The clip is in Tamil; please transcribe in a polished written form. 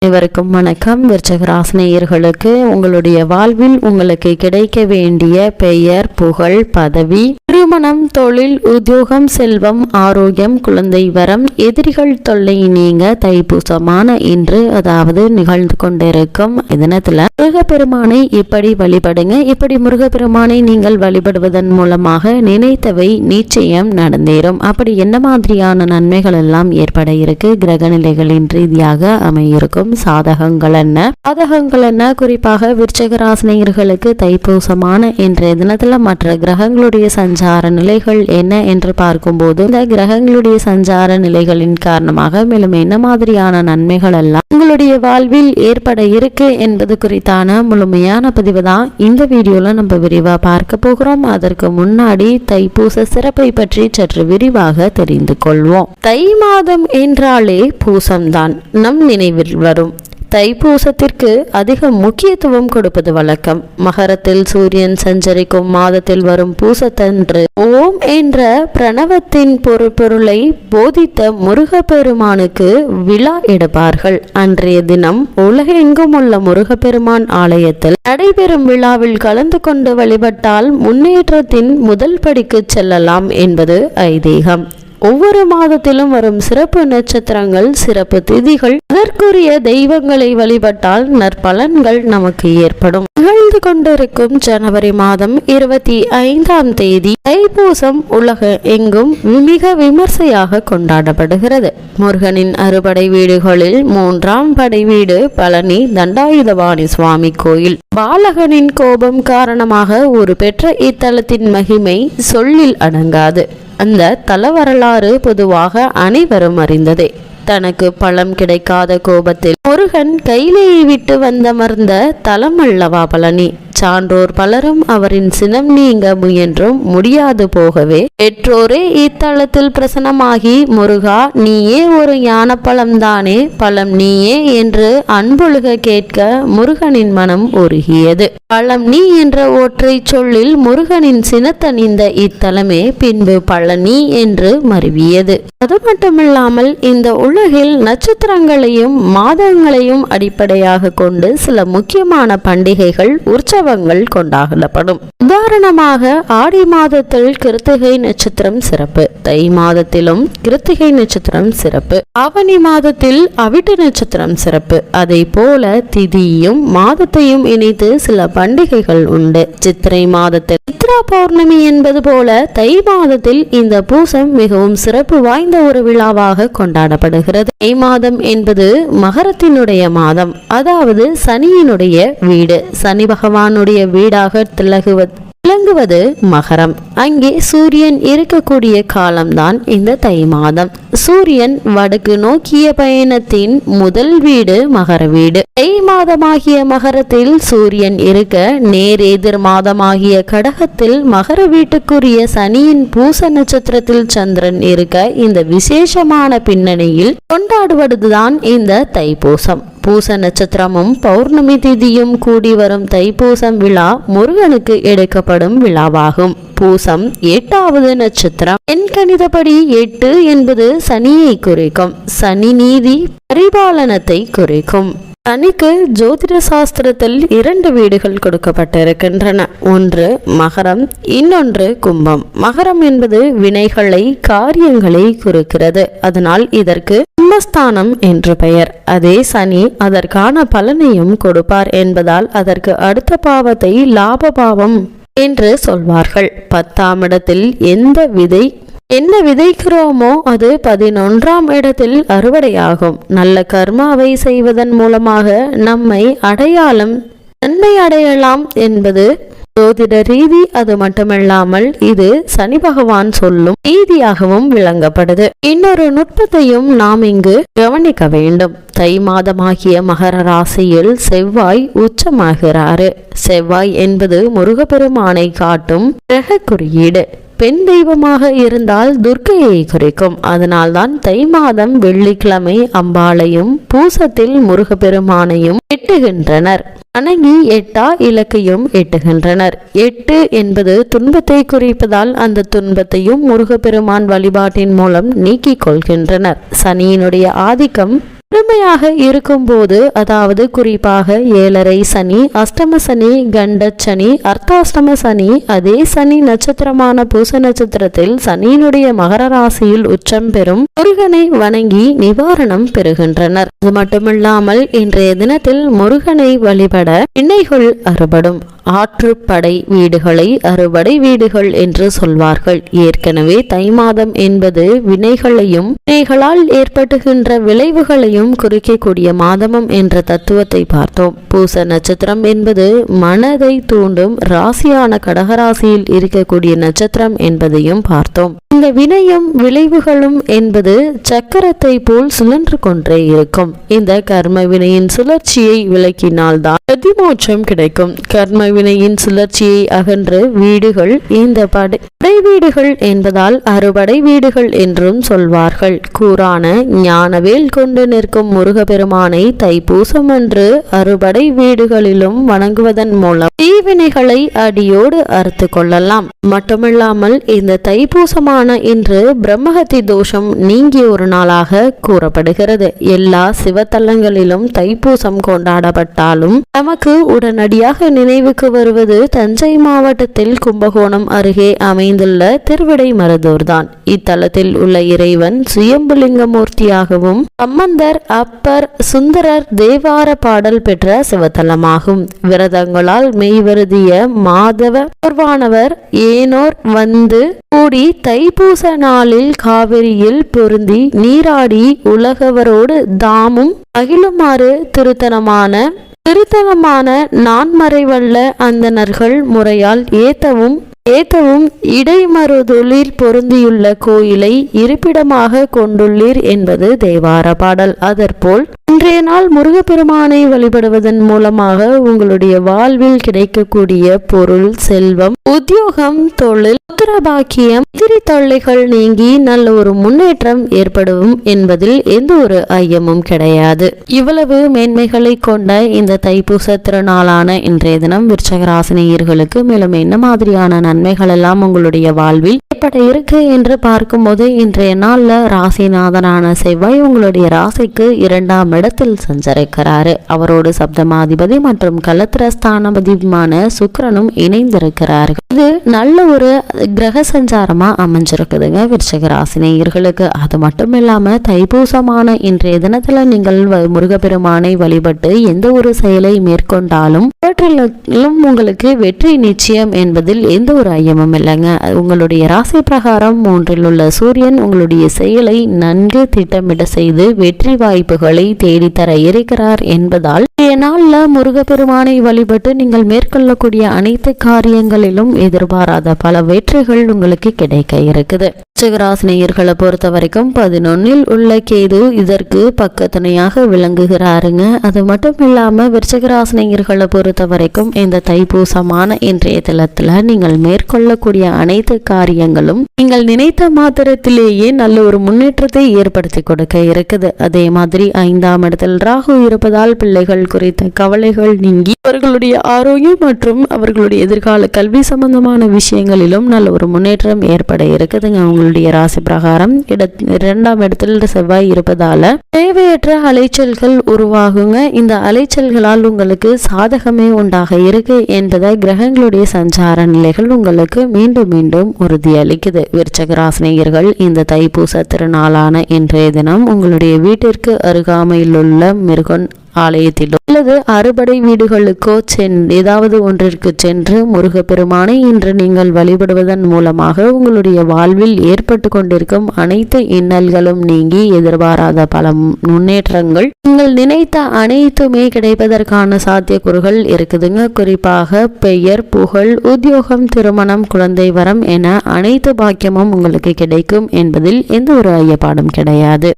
இவருக்கும் வணக்கம். விருச்சிக ராசி நேயர்களுக்கு உங்களுடைய வாழ்வில் உங்களுக்கு கிடைக்க வேண்டிய பெயர், புகழ், பதவி, திருமணம், தொழில், உத்தியோகம், செல்வம், ஆரோக்கியம், குழந்தை வரம், எதிரிகள் தொல்லை நீங்க தைப்பூசமான இன்று அதாவது நிகழ்ந்து கொண்டிருக்கும் தினத்துல முருகப்பெருமானை இப்படி வழிபடுங்க. இப்படி முருகப்பெருமானை நீங்கள் வழிபடுவதன் மூலமாக நினைத்தவை நிச்சயம் நடந்தேறும். அப்படி என்ன மாதிரியான நன்மைகள் எல்லாம் ஏற்பட இருக்கு, கிரக நிலைகளின் ரீதியாக அமையிருக்கும் சாதகங்கள் என்ன, குறிப்பாக விருச்சிக ராசி நேயர்களுக்கு தைப்பூசமான இன்றைய தினத்துல மற்ற கிரகங்களுடைய சஞ்சார நிலைகள் என்ன என்று பார்க்கும்போது இந்த கிரகங்களுடைய சஞ்சார நிலைகளின் காரணமாக மேலும் என்ன மாதிரியான நன்மைகள் எல்லாம் உங்களுடைய வாழ்வில் ஏற்பட இருக்கு என்பது குறித்தான முழுமையான பதிவு தான் இந்த வீடியோல நம்ம விரிவா பார்க்க போகிறோம். அதற்கு முன்னாடி தைப்பூச சிறப்பை பற்றி சற்று விரிவாக தெரிந்து கொள்வோம். தை மாதம் என்றாலே பூசம்தான் நம் நினைவில் வரும். தைப்பூசத்திற்கு அதிக முக்கியத்துவம் கொடுப்பது வழக்கம். மகரத்தில் சூரியன் சஞ்சரிக்கும் மாதத்தில் வரும் பூசத்தன்று ஓம் என்ற பிரணவத்தின் பொருளை போதித்த முருகப்பெருமானுக்கு விழா எடுப்பார்கள். அன்றைய தினம் உலகெங்கும் உள்ள முருகப்பெருமான் ஆலயத்தில் நடைபெறும் விழாவில் கலந்து கொண்டு வழிபட்டால் முன்னேற்றத்தின் முதல் படிக்கு செல்லலாம் என்பது ஐதீகம். ஒவ்வொரு மாதத்திலும் வரும் சிறப்பு நட்சத்திரங்கள், சிறப்பு திதிகள், அதற்குரிய தெய்வங்களை வழிபட்டால் நற்பலன்கள் நமக்கு ஏற்படும். நிகழ்ந்து கொண்டிருக்கும் ஜனவரி மாதம் 25ஆம் தேதி தைப்பூசம் உலக எங்கும் மிக விமர்சையாக கொண்டாடப்படுகிறது. முருகனின் அறுபடை வீடுகளில் 3ஆம் படை வீடு பழனி தண்டாயுதபாணி சுவாமி கோயில். பாலகனின் கோபம் காரணமாக ஒரு பெற்ற இத்தலத்தின் மகிமை சொல்லில் அடங்காது. அந்த தல வரலாறு பொதுவாக அனைவரும் அறிந்ததே. தனக்கு பழம் கிடைக்காத கோபத்தில் முருகன் கையிலேயே விட்டு வந்தமர்ந்த தலம் அல்லவா பழனி. சான்றோர் பலரும் அவரின் சினம் நீங்க முயன்றும் முடியாது போகவே பெற்றோரே இத்தலத்தில் பிரசனமாகி முருகா நீயே ஒரு ஞான பழம் தானே, பழம் நீயே என்று அன்பொழுக கேட்க முருகனின் மனம் உருகியது. பழம் நீ என்ற ஒற்றை சொல்லில் முருகனின் சினத்தணிந்த இத்தலமே பின்பு பழனி என்று மருவியது. அது மட்டுமில்லாமல் இந்த உலகில் நட்சத்திரங்களையும் மாதங்களையும் அடிப்படையாக கொண்டு சில முக்கியமான பண்டிகைகள் உற்சவங்கள் கொண்டாடப்படும். உதாரணமாக ஆடி மாதத்தில் கிருத்திகை நட்சத்திரம் சிறப்பு, தை மாதத்திலும் கிருத்திகை நட்சத்திரம் சிறப்பு, ஆவணி மாதத்தில் அவிட்ட நட்சத்திரம் சிறப்பு. அதை போல திதியும் மாதத்தையும் இணைத்து சில பண்டிகைகள் உண்டு. சித்திரை மாதத்தில் சித்ரா பௌர்ணமி என்பது போல தை மாதத்தில் இந்த பூசம் மிகவும் சிறப்பு வாய்ந்த ஒரு விழாவாக கொண்டாடப்படுகிறது. தை மாதம் என்பது மகரத்தினுடைய மாதம், அதாவது சனியினுடைய வீடு. சனி பகவானுடைய வீடாக விளங்குவது மகரம். அங்கே சூரியன் இருக்கக்கூடிய காலம்தான் இந்த தை மாதம். சூரியன் வடக்கு நோக்கிய பயணத்தின் முதல் வீடு மகர வீடு. தை மாதமாகிய மகரத்தில் சூரியன் இருக்க நேர் எதிர் மாதமாகிய கடகத்தில் மகர வீட்டுக்குரிய சனியின் பூச நட்சத்திரத்தில் சந்திரன் இருக்க இந்த விசேஷமான பின்னணியில் கொண்டாடுவதுதான் இந்த தைப்பூசம். பூச நட்சத்திரமும் பௌர்ணமி திதியும் கூடி வரும் தைப்பூசம் விழா முருகனுக்கு எடுக்கப்படும் விழாவாகும். பூசம் 8வது நட்சத்திரம். என் கணிதப்படி 8 என்பது சனியை குறிக்கும். சனி நீதி பரிபாலனத்தை குறிக்கும். சனிக்கு ஜோதிட சாஸ்திரத்தில் 2 வீடுகள் கொடுக்கப்பட்டிருக்கின்றன. ஒன்று மகரம், இன்னொன்று கும்பம். மகரம் என்பது வினைகளை, காரியங்களை குறிக்கிறது. அதனால் இதற்கு கும்பஸ்தானம் என்று பெயர். அதே சனி அதற்கான பலனையும் கொடுப்பார் என்பதால் அதற்கு அடுத்த பாவத்தை லாப பாவம் என்று சொல்வார்கள். 10ஆம் இடத்தில் என்ன விதைக்கிறோமோ அது 11ஆம் இடத்தில் அறுவடையாகும். நல்ல கர்மாவை செய்வதன் மூலமாக நன்மை அடையலாம் என்பது ஜோதிட ரீதி. அது மட்டுமல்லாமல் இது சனி பகவான் சொல்லும் ரீதியாகவும் விளங்கப்படுது. இன்னொரு நுட்பத்தையும் நாம் இங்கு கவனிக்க வேண்டும். தை மாதமாகிய மகர ராசியில் செவ்வாய் உச்சமாகிறாரு. செவ்வாய் என்பது முருகப்பெருமானை காட்டும் கிரக குறியீடு. பெண் தெய்வமாக இருந்தால் துர்க்கையை குறிக்கும். அதனால்தான் தை மாதம் வெள்ளிக்கிழமை அம்பாளையும் பூசத்தில் முருகப்பெருமானையும் எட்டுகின்றனர். வணங்கி 8 இலக்கையும் எட்டுகின்றனர். 8 என்பது துன்பத்தை குறிப்பதால் அந்த துன்பத்தையும் முருகப்பெருமான் வழிபாட்டின் மூலம் நீக்கிக் கொள்கின்றனர். சனியினுடைய ஆதிக்கம் கடுமையாக இருக்கும்போது, அதாவது குறிப்பாக 7.5 சனி, அஷ்டம சனி, கண்ட சனி, அர்த்தாஷ்டம சனி, அதே சனி நட்சத்திரமான பூச நட்சத்திரத்தில் சனியினுடைய மகர ராசியில் உச்சம் பெறும் முருகனை வணங்கி நிவாரணம் பெறுகின்றனர். அது மட்டுமில்லாமல் இன்றைய தினத்தில் முருகனை வழிபட வினைகள் அறுபடும். ஆற்றுப்படை வீடுகளை அறுபடை வீடுகள் என்று சொல்வார்கள். ஏற்கனவே தை மாதம் என்பது வினைகளையும் வினைகளால் ஏற்படுகின்ற விளைவுகளையும் குறிக்கக்கூடிய மாதமும் என்ற தத்துவத்தை பார்த்தோம். பூச நட்சத்திரம் என்பது மனதை தூண்டும் ராசியான கடகராசியில் இருக்கக்கூடிய நட்சத்திரம் என்பதையும் பார்த்தோம். இந்த வினையும் விளைவுகளும் என்பது சக்கரத்தை போல் சுழன்று கொண்டே இருக்கும். இந்த கர்ம வினையின் சுழற்சியை விளக்கினால்தான் பிரதிமோட்சம் கிடைக்கும். கர்ம வினையின் சுழற்சியை அகன்று வீடுகள் இந்த படை வீடுகள் என்பதால் அறுபடை வீடுகள் என்றும் சொல்வார்கள். கூறான ஞானவேல் கொண்டு நிற்கும் முருகப்பெருமானை தைப்பூசம் அன்று அறுபடை வீடுகளிலும் வணங்குவதன் மூலம் தீவினைகளை அடியோடு அறுத்து கொள்ளலாம். மட்டுமில்லாமல் இந்த தைப்பூசமான இன்று பிரம்மஹத்தி தோஷம் நீங்கிய ஒரு நாளாக கூறப்படுகிறது. எல்லா சிவத்தலங்களிலும் தைப்பூசம் கொண்டாடப்பட்டாலும் நமக்கு உடனடியாக நினைவுக்கு வருவது தஞ்சை மாவட்டத்தில் கும்பகோணம் அருகே அமைந்துள்ள திருவிடைமருதூர் தான். இத்தலத்தில் உள்ள இறைவன் சுயம்புலிங்கமூர்த்தியாகவும் சம்பந்தர், அப்பர், சுந்தரர் தேவார பாடல் பெற்ற சிவத்தலமாகும். விரதங்களால் மெய்வருதிய மாதவ பூர்வானவர் ஏனோர் வந்து கூடி தைப்பூச நாளில் காவிரியில் பொருந்தி நீராடி உலகவரோடு தாமும் மகிழுமாறு திருத்தலமான நான்மறைவல்ல அந்தணர்கள் முறையால் ஏத்தவும் இடைமருதூரில் பொருந்தியுள்ள கோயிலை இருப்பிடமாக கொண்டுள்ளீர் என்பது தேவார பாடல். அதற்போல் இன்றைய நாள் முருகப்பெருமானை வழிபடுவதன் மூலமாக உங்களுடைய வாழ்வில் கிடைக்கக்கூடிய பொருள், செல்வம், உத்தியோகம், தொழில், புத்திரபாக்கியம், எதிரி தொல்லைகள் நீங்கி நல்ல ஒரு முன்னேற்றம் ஏற்படும் என்பதில் எந்த ஒரு ஐயமும் கிடையாது. இவ்வளவு மேன்மைகளை கொண்ட இந்த தைப்பூச திருநாளான இன்றைய தினம் விருச்சிக ராசினியர்களுக்கு மேலும் என்ன மாதிரியான நன்மைகள் எல்லாம் உங்களுடைய வாழ்வில் ஏற்பட இருக்கு என்று பார்க்கும்போது, இன்றைய நாள்ல ராசிநாதனான செவ்வாய் உங்களுடைய ராசிக்கு 2ஆம் இடத்தில் சஞ்சரிக்கிறாரு. அவரோடு சப்தமாதிபதி மற்றும் கலத்திரஸ்தானாதிபதியுமான சுக்கிரனும் இணைந்திருக்கிறார்கள். இது நல்ல ஒரு கிரக சஞ்சாரமா அமைஞ்சிருக்குதுங்க விருச்சிக ராசினியர்களுக்கு. அது மட்டும் இல்லாம தைப்பூசமான இன்றைய தினத்துல நீங்கள் முருகப்பெருமானை வழிபட்டு எந்த ஒரு செயலை மேற்கொண்டாலும் அவற்றிலும் உங்களுக்கு வெற்றி நிச்சயம் என்பதில் எந்த ஒரு ஐயமும் இல்லைங்க. உங்களுடைய ராசி பிரகாரம் 3இல் உள்ள சூரியன் உங்களுடைய செயலை நன்கு திட்டமிட செய்து வெற்றி வாய்ப்புகளை தேடித்தர இருக்கிறார் என்பதால் நாள்ல முருகப்பெருமானை வழிபட்டு நீங்கள் மேற்கொள்ளக்கூடிய அனைத்து காரியங்களிலும் எதிர்பாராத பல வெற்றிகள் உங்களுக்கு கிடைக்க இருக்குது. விருச்சிகராசினியர்களை பொறுத்த வரைக்கும் 11இல் உள்ள கேது இதற்கு பக்கத்துணையாக விளங்குகிறாருங்க. அது மட்டும் இல்லாம விருச்சிகராசினியர்களை பொறுத்த வரைக்கும் இந்த தைப்பூசமான இன்றைய தினத்துல நீங்கள் மேற்கொள்ளக்கூடிய அனைத்து காரியங்களும் நீங்கள் நினைத்த மாத்திரத்திலேயே நல்ல ஒரு முன்னேற்றத்தை ஏற்படுத்தி கொடுக்க இருக்குது. அதே மாதிரி 5ஆம் இடத்தில் ராகு இருப்பதால் பிள்ளைகள் குறித்த கவலைகள் நீங்கி அவர்களுடைய ஆரோக்கியம் மற்றும் அவர்களுடைய எதிர்கால கல்வி சம்பந்தமான விஷயங்களிலும் நல்ல ஒரு முன்னேற்றம் ஏற்பட இருக்குதுங்க. உங்களுடைய ராசி பிரகாரம் 2ஆம் இடத்தில் செவ்வாய் இருப்பதால தேவையற்ற அலைச்சல்கள் உருவாகுங்க. இந்த அலைச்சல்களால் உங்களுக்கு சாதகமே உண்டாக இருக்கு என்பதை கிரகங்களுடைய சஞ்சார நிலைகள் உங்களுக்கு மீண்டும் மீண்டும் உறுதியளிக்குது. விருச்சிக ராசினியர்கள் இந்த தைப்பூச திருநாளான இன்றைய தினம் உங்களுடைய வீட்டிற்கு அருகாமையில் உள்ள முருகன் ஆலயத்திலோ அல்லது அறுபடை வீடுகளுக்கோ ஏதாவது ஒன்றிற்கு சென்று முருகப்பெருமானை இன்று நீங்கள் வழிபடுவதன் மூலமாக உங்களுடைய வாழ்வில் ஏற்பட்டு கொண்டிருக்கும் அனைத்து இன்னல்களும் நீங்கி எதிர்பாராத பல முன்னேற்றங்கள் நீங்கள் நினைத்த அனைத்துமே கிடைப்பதற்கான சாத்தியக்கூறுகள் இருக்குதுங்க. குறிப்பாக பெயர், புகழ், உத்தியோகம், திருமணம், குழந்தை வரம் என அனைத்து பாக்கியமும் உங்களுக்கு கிடைக்கும் என்பதில் எந்த ஒரு ஐயப்பாடும் கிடையாது.